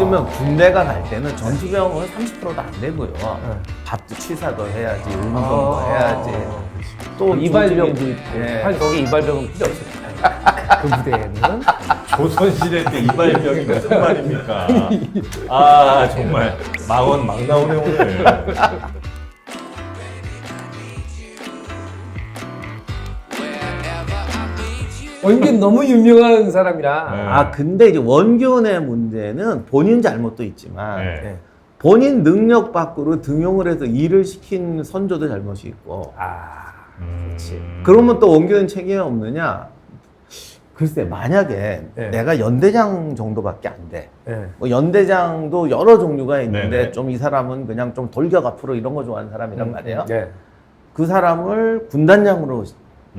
들면 군대가 갈 때는 전투병은 30%도 안 되고요. 밥도 취사도 해야지, 운동도 해야지. 또 이발병도 있고. 예. 한 거기 이발병은 필요 없어요. 그 무대에는. 조선시대 때 이발병이 무슨 말입니까? 아 정말 망언 막 나오네 오늘. 원균 너무 유명한 사람이라. 네. 아, 근데 이제 원균의 문제는 본인 잘못도 있지만 네. 본인 능력 밖으로 등용을 해서 일을 시킨 선조도 잘못이 있고. 그렇지. 그러면 또 원균은 책임이 없느냐? 글쎄, 만약에 네. 내가 연대장 정도밖에 안 돼. 네. 뭐 연대장도 여러 종류가 있는데 네네. 좀 이 사람은 그냥 좀 돌격 앞으로 이런 거 좋아하는 사람이란 말이에요. 네. 그 사람을 군단장으로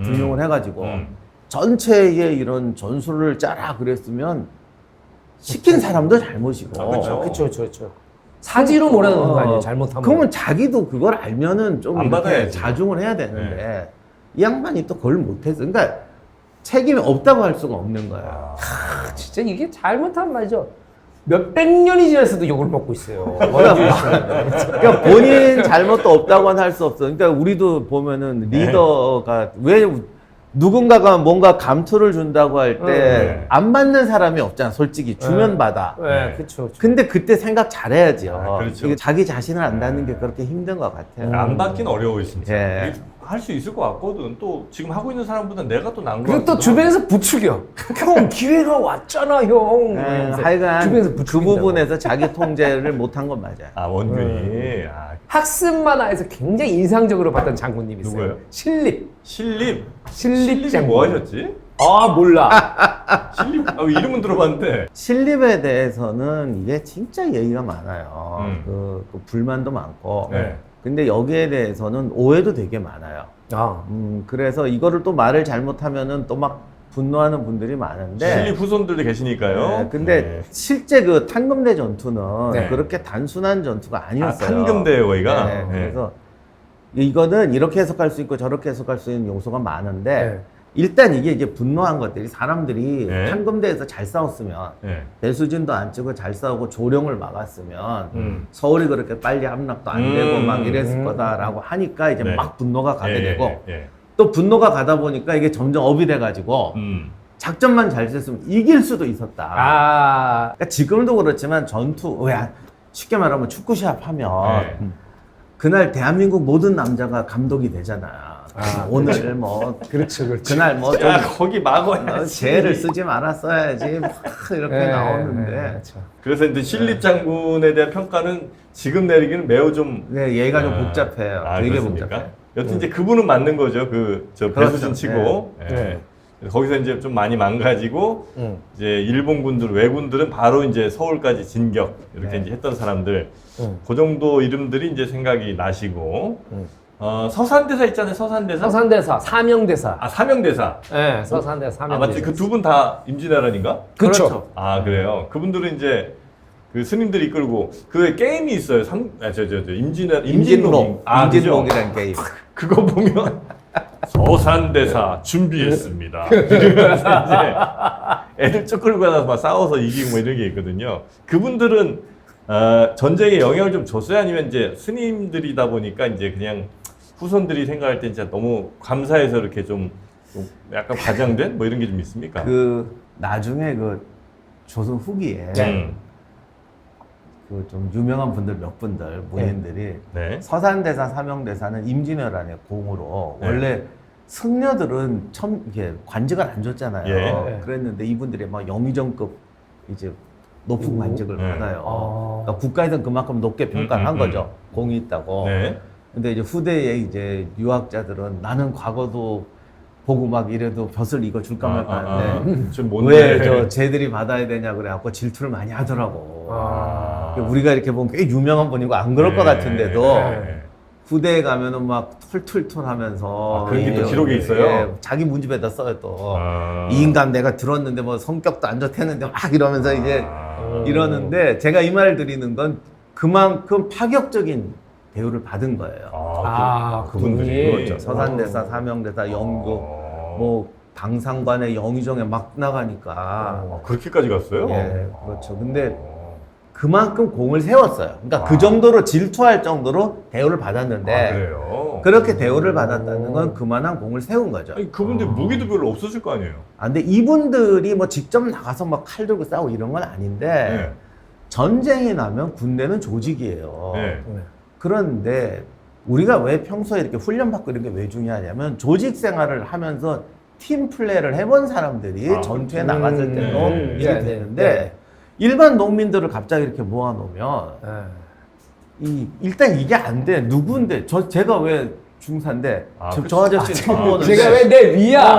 등용을 해가지고 전체의 이런 전술을 짜라 그랬으면 시킨 사람도 잘못이고. 아, 그쵸. 그렇죠. 사지로 몰아넣는 거 아니에요? 잘못하면. 그러면 자기도 그걸 알면은 좀 안 이렇게 받아야지. 자중을 해야 되는데 이 양반이 또 그걸 못해서. 그러니까 책임이 없다고 할 수가 없는 거야. 진짜 이게 잘못한 말이죠. 몇백 년이 지났어도 욕을 먹고 있어요. 원균 씨는. 그러니까 본인 잘못도 없다고는 할 수 없어. 그러니까 우리도 보면은 리더가 왜 누군가가 뭔가 감투를 준다고 할 때 안 받는 사람이 없잖아. 솔직히 주면 받아. 네, 그렇죠. 근데 그때 생각 잘해야죠. 아, 그렇죠. 이게 자기 자신을 안다는 게 그렇게 힘든 것 같아요. 안 받긴 어려워요 진짜. 예. 할 수 있을 것 같거든. 또 지금 하고 있는 사람보다 내가 또 나은 것 그리고 같아. 또 주변에서 부추겨. 형 기회가 왔잖아 형. 하여간 주변에서 그 부추긴다고. 부분에서 자기 통제를 못한 건 맞아요. 아 원균이. 아, 학습 만화에서 굉장히 인상적으로 봤던 장군님이 있어요. 누구예요? 신립. 신립. 신립 장군. 뭐 하셨지? 아 몰라. 신립. 아, 이름은 들어봤는데. 신립에 대해서는 이게 진짜 얘기가 많아요. 그 불만도 많고. 네. 근데 여기에 대해서는 오해도 되게 많아요. 아. 그래서 이거를 또 말을 잘못하면은 또 막 분노하는 분들이 많은데. 신립 후손들도 계시니까요. 네, 근데 실제 그 탄금대 전투는 네. 그렇게 단순한 전투가 아, 아니었어요. 탄금대예요, 거기가. 네, 그래서 이거는 이렇게 해석할 수 있고 저렇게 해석할 수 있는 요소가 많은데 네. 일단 이게 이제 분노한 것들이 사람들이 네. 탄금대에서 잘 싸웠으면 네. 배수진도 안 치고 잘 싸우고 조령을 막았으면 서울이 그렇게 빨리 함락도 안 되고 막 이랬을 거다라고 하니까 이제 네. 막 분노가 가게 예, 되고 예, 예. 또 분노가 가다 보니까 이게 점점 업이 돼가지고 작전만 잘 셌으면 이길 수도 있었다. 아. 그러니까 지금도 그렇지만 전투, 쉽게 말하면 축구시합 하면 네. 그날 대한민국 모든 남자가 감독이 되잖아. 오늘 뭐 그렇죠. 그날 뭐 좀 야, 거기 막아야지. 죄를 쓰지 말았어야지 막 이렇게 네, 나오는데 그렇죠. 그래서 이제 신립 장군에 대한 평가는 지금 내리기는 매우 좀 네, 얘가 좀 복잡해요. 되게 그렇습니까? 복잡해. 여튼 이제 그분은 맞는 거죠. 저 그렇죠. 배수진 치고. 네. 예. 네. 거기서 이제 좀 많이 망가지고 이제 일본군들, 왜군들은 바로 이제 서울까지 진격 이렇게 네. 이제 했던 사람들. 그 정도 이름들이 이제 생각이 나시고. 서산대사 있잖아요. 서산대사. 서산대사, 사명대사. 아, 사명대사. 네, 서산대사, 아, 사명대사. 맞지. 그 두 분 다 임진왜란인가? 그렇죠. 아, 그래요. 그분들은 이제 그 스님들이 이끌고 그 게임이 있어요. 임진록. 임진록이라는 게임. 그거 보면 서산대사 준비했습니다. 이러면서 이제 애들 쭉 끌고 가서 막 싸워서 이기고 뭐 이런 게 있거든요. 그분들은 전쟁에 영향을 좀 줬어요? 아니면 이제 스님들이다 보니까 이제 그냥 후손들이 생각할 때 진짜 너무 감사해서 이렇게 좀 약간 과장된 뭐 이런 게 좀 있습니까? 그 나중에 그 조선 후기에 그 좀 유명한 분들 몇 분들 문인들이 네. 서산대사, 사명대사는 임진왜란의 공으로 네. 원래 승려들은 이게 관직을 안 줬잖아요. 예. 그랬는데 이분들이 막 영의정급 이제 높은 관직을 네. 받아요. 그러니까 국가에서는 그만큼 높게 평가를 한 거죠. 공이 있다고. 네. 근데 이제 후대에 이제 유학자들은 나는 과거도 보고 막 이래도 벼슬 이거 줄까 말까 하는데 좀 뭔데? 왜 저 쟤들이 받아야 되냐 그래갖고 질투를 많이 하더라고. 아. 우리가 이렇게 보면 꽤 유명한 분이고 안 그럴 것 같은데도 네. 후대에 가면은 막 툴툴툴 하면서 그런 게 또 기록에 있어요? 자기 문집에다 써요 또. 아. 이 인간 내가 들었는데 뭐 성격도 안 좋댔는데 막 이러면서 이제 아. 이러는데 제가 이 말을 드리는 건 그만큼 파격적인 대우를 받은 거예요. 그분들이 그렇죠. 서산대사, 사명대사, 영구, 뭐 당상관의 영의정에 막 나가니까. 그렇게까지 갔어요? 예, 그렇죠. 근데 그만큼 공을 세웠어요. 그러니까 그 정도로 질투할 정도로 대우를 받았는데 아, 그래요? 그렇게 대우를 받았다는 건 그만한 공을 세운 거죠. 아니, 그분들 무기도 별로 없었을 거 아니에요? 아, 근데 이분들이 뭐 직접 나가서 막 칼 들고 싸우고 이런 건 아닌데 네. 전쟁이 나면 군대는 조직이에요. 네. 그런데 우리가 왜 평소에 이렇게 훈련받고 이런 게 왜 중요하냐면 조직 생활을 하면서 팀 플레이를 해본 사람들이 아, 전투에 그렇죠. 나갔을 때도 네. 이게 네. 되는데 네. 일반 농민들을 갑자기 이렇게 모아놓으면 일단 이게 안 돼. 누군데? 제가 왜 중사인데 아, 저 아저씨 처음 보는데 제가 왜 내 위야?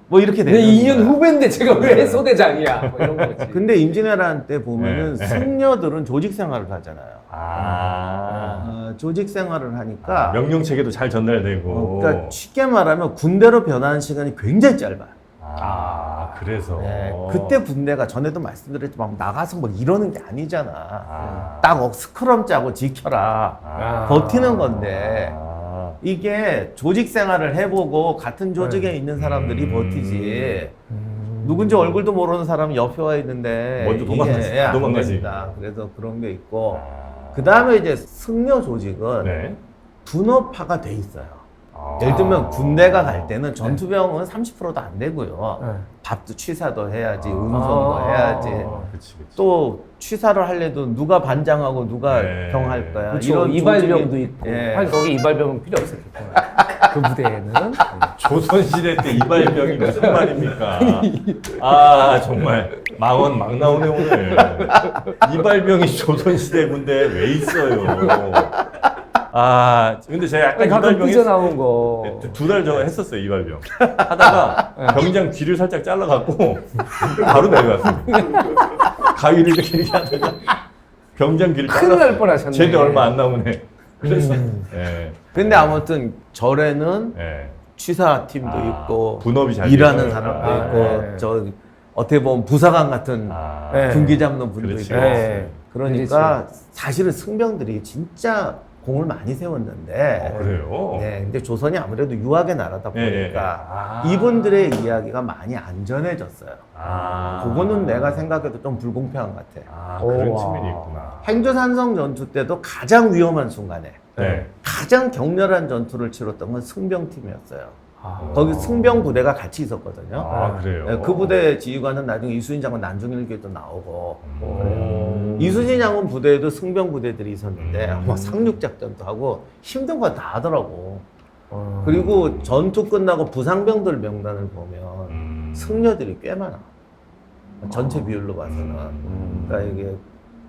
뭐 이렇게 내 되는 2년 거야. 후배인데 제가 왜 소대장이야? 뭐 이런 거지. 근데 임진왜란 때 보면은 네. 승려들은 조직 생활을 하잖아요. 아. 조직 생활을 하니까 명령 체계도 잘 전달되고. 그러니까 쉽게 말하면 군대로 변하는 시간이 굉장히 짧아요. 그래서. 네, 그때 군대가 전에도 말씀드렸지만 나가서 뭐 이러는 게 아니잖아. 아. 스크럼 짜고 지켜라. 버티는 건데 이게 조직 생활을 해보고 같은 조직에 있는 사람들이 버티지. 누군지 얼굴도 모르는 사람이 옆에 와 있는데 먼저 도망가지. 이게 안 도망가지. 됩니다. 그래서 그런 게 있고 그 다음에 이제 승려 조직은 네. 분업화가 돼 있어요. 예를 들면 군대가 갈 때는 전투병은 30%도 안 되고요. 밥도 취사도 해야지, 운송도 해야지. 그치, 그치. 또 취사를 하려도 누가 반장하고 누가 네. 병할 거야. 그렇죠. 이발병도 있고. 예. 하긴 거기 이발병은 필요 없었겠구나. 그 부대에는. 조선시대 때 이발병이 무슨 말입니까? 아, 정말. 망언 막 나오네, 오늘. 이발병이 조선시대 군대에 왜 있어요? 아, 근데 제가 약간 가끔 이발병 삐져나온 거. 2달 전에 했었어요, 이발병. 하다가 병장 귀를 살짝 잘라갖고 바로 내려갔습니다. 가위를 이렇게 하다가 병장 귀를 큰일 날 잘랐어요. 뻔하셨네. 쟤도 얼마 안 남으네. 그래서, 예. 근데 아무튼 절에는 예. 취사팀도 아, 있고 분업이 잘 일하는 돼요. 사람도 아, 있고 네. 저 어떻게 보면 부사관 같은 아, 네. 군기 잡는 분도 그렇지. 있고 네. 그러니까 사실은 승병들이 진짜 공을 많이 세웠는데 그래요? 네, 근데 조선이 아무래도 유학의 나라다 예, 예, 예. 보니까 아. 이분들의 이야기가 많이 안전해졌어요. 아. 그거는 내가 생각해도 좀 불공평한 것 같아. 아, 그런 오, 측면이 와. 있구나. 행주산성 전투 때도 가장 위험한 순간에 네. 가장 격렬한 전투를 치렀던 건 승병팀이었어요. 아. 거기 승병 부대가 같이 있었거든요. 아, 그래요? 네, 그 부대 지휘관은 나중에 이순신 장군 난중일기에도 나오고 이순신 장군 부대에도 승병 부대들이 있었는데 막 상륙작전도 하고 힘든 거 다 하더라고. 그리고 전투 끝나고 부상병들 명단을 보면 승려들이 꽤 많아. 전체 비율로 봐서는. 그러니까 이게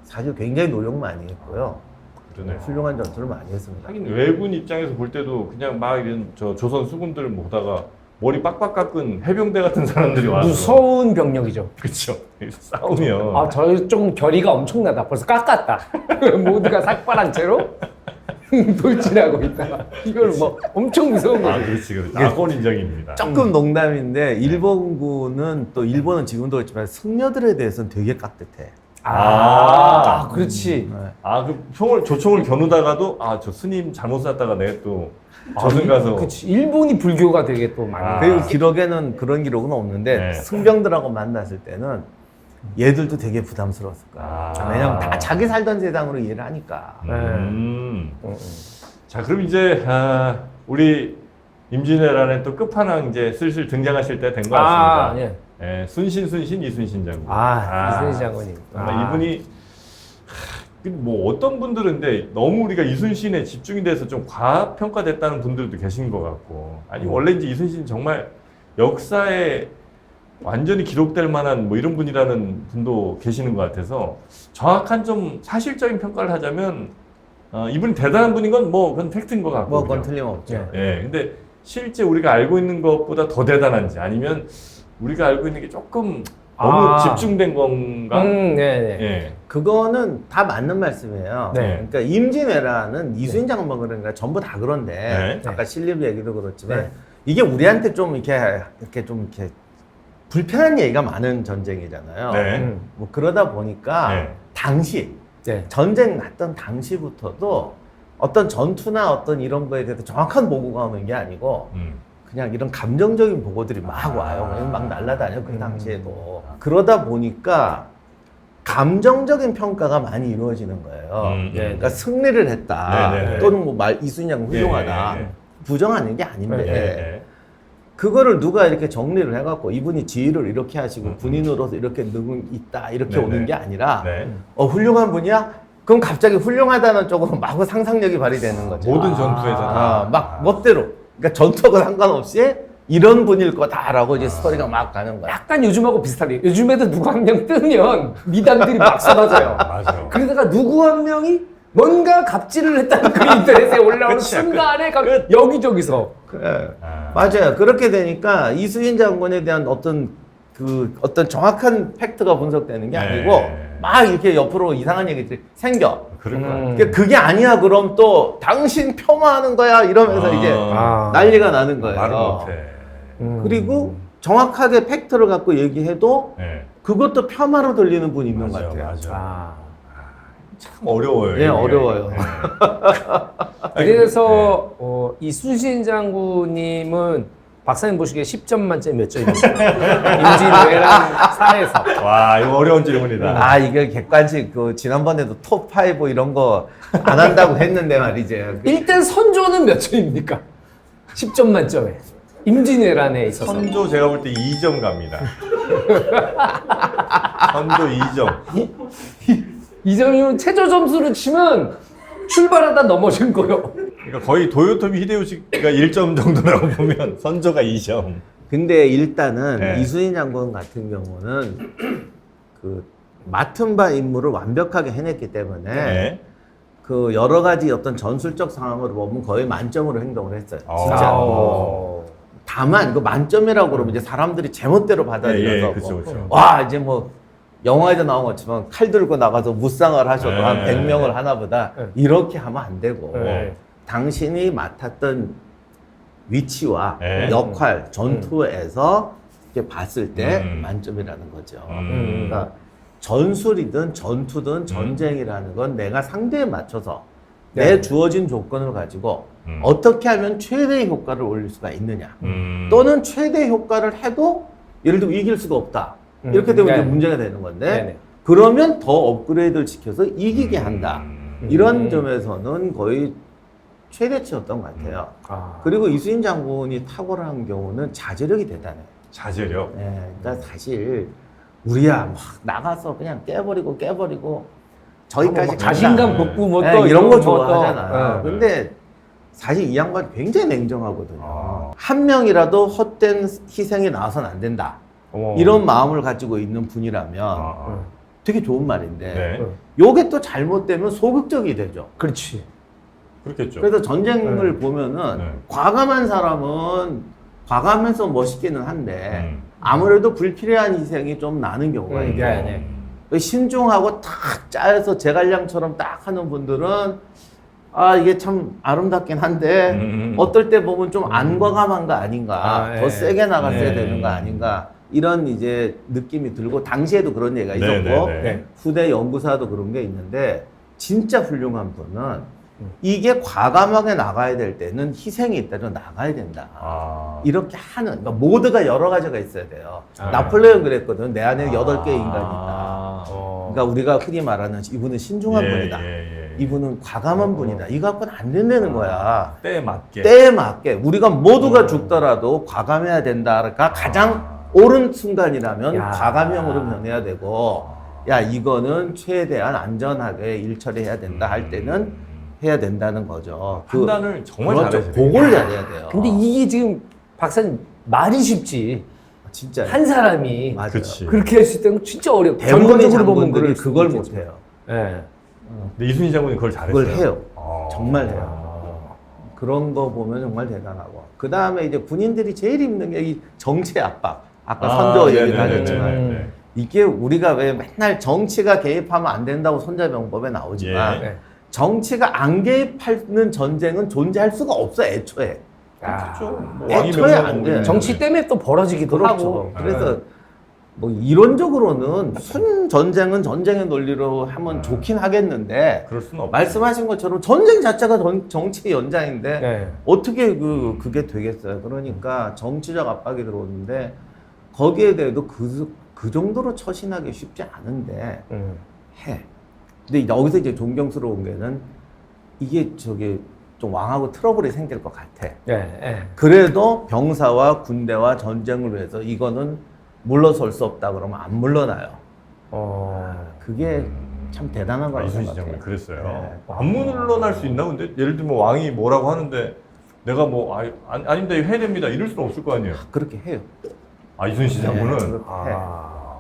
사실 굉장히 노력 많이 했고요. 그러네. 훌륭한 전투를 많이 했습니다. 하긴 외군 입장에서 볼 때도 그냥 막 이런 저 조선 수군들 보다가 머리 빡빡 깎은 해병대 같은 사람들이 와서 무서운 병력이죠. 그렇죠. 싸우면 아, 저 좀 결의가 엄청나다. 벌써 깎았다. 모두가 삭발한 채로 돌진하고 있다. 이걸 뭐 엄청 무서운 아, 거죠. 그렇지, 그렇지. 악원 인정입니다. 조금 농담인데 일본군은 또 일본은 지금도 그렇지만 승려들에 대해서는 되게 깍듯해. 아, 그렇지. 네. 아, 그 조총을 겨누다가도 아, 저 스님 잘못 쐈다가 내가 또 저승 가서 그렇지. 일본이 불교가 되게 또 많이. 아. 그리고 기록에는 그런 기록은 없는데 네. 승병들하고 만났을 때는 얘들도 되게 부담스러웠을 거야. 아. 왜냐면 다 자기 살던 세상으로 이해를 하니까. 자, 그럼 이제 우리 임진왜란의 또 끝판왕 이제 슬슬 등장하실 때 된 것 같습니다. 아, 예. 예, 순신 이순신 장군. 이순신 장군님. 정말 이분이 뭐 어떤 분들은 근데 너무 우리가 이순신에 집중이 돼서 좀 과평가됐다는 분들도 계신 것 같고, 아니 원래 이제 이순신 정말 역사에 완전히 기록될 만한 뭐 이런 분이라는 분도 계시는 것 같아서 정확한 좀 사실적인 평가를 하자면 이분이 대단한 분인 건 뭐 그건 팩트인 것 같고. 뭐 그건 틀림없죠. 예, 근데 실제 우리가 알고 있는 것보다 더 대단한지 아니면 우리가 알고 있는 게 조금 너무 집중된 건가? 네네. 예. 그거는 다 맞는 말씀이에요. 네. 그러니까 임진왜란은 이순신 장군 그러니까 전부 다 그런데 네. 아까 신립 얘기도 그렇지만 네. 이게 우리한테 좀 이렇게 불편한 얘기가 많은 전쟁이잖아요. 네. 뭐 그러다 보니까 네. 당시 네. 전쟁 났던 당시부터도 어떤 전투나 어떤 이런 거에 대해서 정확한 보고가 오는 게 아니고 그냥 이런 감정적인 보고들이 막 와요. 막 날라다녀 그 당시에도. 그러다 보니까 감정적인 평가가 많이 이루어지는 거예요. 그러니까 승리를 했다. 네네네. 또는 뭐 이순신 장군 훌륭하다. 예. 부정하는 게 아닌데 네. 그거를 누가 이렇게 정리를 해갖고 이분이 지휘를 이렇게 하시고 군인으로서 이렇게 능은 있다 이렇게 네네. 오는 게 아니라 네. 훌륭한 분이야? 그럼 갑자기 훌륭하다는 쪽으로 마구 상상력이 발휘되는 거죠. 모든 전투에서 다. 막 멋대로. 그러니까 전투하고 상관없이 이런 분일 거다라고 이제 스토리가 막 가는 거야. 약간 요즘하고 비슷하게. 요즘에도 누구 한 명 뜨면 미담들이 막 쏟아져요. 맞아요. 그러다가 누구 한 명이 뭔가 갑질을 했다는 그 인터넷에 올라오는 끝이야, 순간에 여기저기서. 그래. 맞아요. 그렇게 되니까 이순신 장군에 대한 어떤 정확한 팩트가 분석되는 게 아니고 막 이렇게 옆으로 이상한 얘기들이 생겨. 그럴 거야. 그러니까 그게 아니야. 그럼 또 당신 폄하하는 거야. 이러면서 이제 난리가 나는 거예요. 말을 못해. 그리고 정확하게 팩트를 갖고 얘기해도 네. 그것도 폄하로 들리는 분이 있는 것 같아요. 맞아. 참 어려워요. 네, 이게. 어려워요. 네. 그래서 이순신 장군님은 박사님 보시기에 10점 만점에 몇 점입니까? 임진왜란 사에서. 와, 이거 어려운 질문이다. 이게 객관식 지난번에도 톱5 이런 거 안 한다고 했는데 말이죠. 일단 선조는 몇 점입니까? 10점 만점에. 임진왜란에 있어서. 선조 제가 볼 때 2점 갑니다. 선조 2점. 2점이면 최저 점수를 치면 출발하다 넘어진 거요. 그러니까 거의 도요토미 히데요시가 1점 정도라고 보면 선조가 2점. 근데 일단은 네. 이순신 장군 같은 경우는 그 맡은 바 임무를 완벽하게 해냈기 때문에 네. 그 여러 가지 어떤 전술적 상황으로 보면 거의 만점으로 행동을 했어요. 진짜. 아. 다만 그 만점이라고 그러면 이제 사람들이 제멋대로 받아들여서 예, 그쵸, 그쵸. 와 이제 뭐 영화에도 나온 것처럼 칼 들고 나가서 무쌍을 하셔도 네. 한 100명을 하나보다 네. 이렇게 하면 안 되고 네. 당신이 맡았던 위치와 네. 역할, 전투에서 이렇게 봤을 때 음. 만점이라는 거죠. 음. 그러니까 전술이든 전투든 전쟁이라는 건 내가 상대에 맞춰서 네. 내 주어진 조건을 가지고 어떻게 하면 최대의 효과를 올릴 수가 있느냐. 또는 최대 효과를 해도 예를 들면 이길 수가 없다. 이렇게 되면 네. 이제 문제가 되는 건데 네네. 그러면 더 업그레이드를 시켜서 이기게 한다. 이런 음. 점에서는 거의 최대치였던 것 같아요. 그리고 이순신 장군이 탁월한 경우는 자제력이 대단해요. 자제력. 그러니까 사실 우리야 막 나가서 그냥 깨버리고 저기까지 뭐 자신감 간다. 돋고 뭐 네, 또 이런 거 뭐 좋아하잖아. 또. 근데 사실 이 양반 굉장히 냉정하거든요. 아. 한 명이라도 헛된 희생이 나와서는 안 된다. 이런 마음을 가지고 있는 분이라면 되게 좋은 말인데 네. 요게 또 잘못되면 소극적이 되죠. 그렇지. 그렇겠죠. 그래서 전쟁을 보면은 네. 과감한 사람은 과감해서 멋있기는 한데 음. 아무래도 불필요한 희생이 좀 나는 경우가 있죠. 네. 신중하고 탁 짜여서 제갈량처럼 딱 하는 분들은 이게 참 아름답긴 한데 어떨 때 보면 좀 안 과감한 거 아닌가, 더 세게 나갔어야 되는 거 아닌가 이런 이제 느낌이 들고 당시에도 그런 얘기가 있었고 네. 후대 연구사도 그런 게 있는데 진짜 훌륭한 분은 이게 과감하게 나가야 될 때는 희생이 있다면 나가야 된다. 이렇게 하는, 그러니까 모드가 여러 가지가 있어야 돼요. 나폴레옹 그랬거든. 내 안에 8개의 인간이 있다. 그러니까 우리가 흔히 말하는 이분은 신중한 분이다. 이분은 과감한 분이다. 이거 갖고는 안 된다는 거야. 때에 맞게. 때에 맞게. 우리가 모두가 죽더라도 과감해야 된다가 가장 옳은 순간이라면 야. 과감형으로 변해야 되고, 야, 이거는 최대한 안전하게 일 처리해야 된다 할 때는 해야 된다는 거죠. 판단을 정말 그렇죠. 잘해야 그걸 잘해야 돼요. 근데 이게 지금 박사님 말이 쉽지. 진짜 한 사람이 맞아요. 그치. 그렇게 했을 때는 진짜 어려워. 대부분의 결과적으로 보면 장군들이 그걸 수 있겠지만. 못해요. 네. 근데 이순신 장군이 그걸 잘했어요. 그걸 해요. 아. 정말 해요. 그런 거 보면 정말 대단하고. 그 다음에 이제 군인들이 제일 힘든 게 이 정치 압박. 아까 선조 얘기도 하셨지만 이게 우리가 왜 맨날 정치가 개입하면 안 된다고 손자병법에 나오지만 네. 정치가 안 개입하는 전쟁은 존재할 수가 없어 애초에. 그렇죠. 뭐 애초에 안 돼. 정치 때문에 또 벌어지기도 그렇죠. 하고. 그래서 뭐 이론적으로는 순 전쟁은 전쟁의 논리로 하면 좋긴 하겠는데 그럴 수는 없죠. 말씀하신 것처럼 전쟁 자체가 정치 연장인데 네. 어떻게 그게 되겠어요? 그러니까 정치적 압박이 들어오는데 거기에 대해도 그 그 정도로 처신하기 쉽지 않은데 해. 근데 여기서 이제 존경스러운 게는 이게 저기 좀 왕하고 트러블이 생길 것 같아. 그래도 병사와 군대와 전쟁을 위해서 이거는 물러설 수 없다 그러면 안 물러나요. 그게 참 대단한 거라고 이순신 생각해요. 장군이 그랬어요. 네. 안 물러날 수 있나? 근데 예를 들면 왕이 뭐라고 하는데 내가 뭐 아닙니다 이거 해야 됩니다 이럴 수는 없을 거 아니에요. 그렇게 해요. 이순신 장군은 그렇게 해.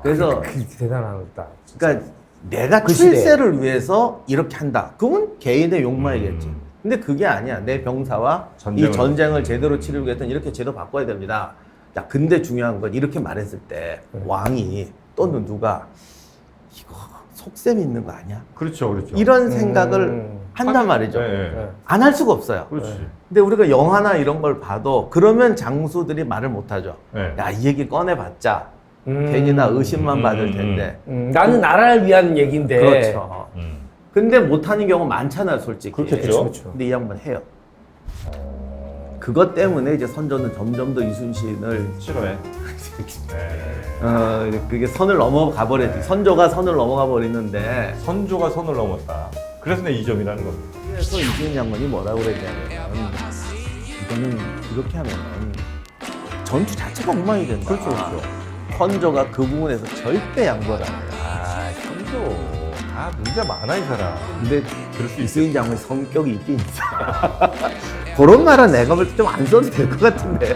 그래서 그게 대단하다. 그러니까 내가 그 시대에. 출세를 위해서 이렇게 한다. 그건 개인의 욕망이겠지. 근데 그게 아니야. 내 병사와 이 전쟁을 제대로 치르기 위해서는 이렇게 제도 바꿔야 됩니다. 자, 근데 중요한 건 이렇게 말했을 때 왕이 또는 누가 이거 속셈이 있는 거 아니야? 그렇죠. 이런 생각을 한단 말이죠. 네. 안 할 수가 없어요. 그렇지. 근데 우리가 영화나 이런 걸 봐도 그러면 장수들이 말을 못 하죠. 네. 야, 이 얘기 꺼내봤자 괜히 나 의심만 받을 텐데. 나는 나라를 위한 얘기인데. 그렇죠. 근데 못하는 경우 많잖아요, 솔직히. 그렇겠죠. 그렇죠. 근데 이 양반 해요. 그것 때문에 이제 선조는 점점 더 이순신을 싫어해. 그게 선을 넘어가 버렸지. 선조가 선을 넘어가 버리는데. 선조가 선을 넘었다. 그래서 내 2점이라는 겁니다. 그래서 이순신 장군이 뭐라고 그랬냐면 이거는 이렇게 하면은 전투 자체가 엉망이 된다. 그렇죠. 선조가 그 부분에서 절대 양보를 안 해요. 선조. 문제 많아 이 사람. 근데 이순신 장군의 성격이 있긴 있어. 그런 말은 내가 볼 때 좀 안 써도 될 것 같은데.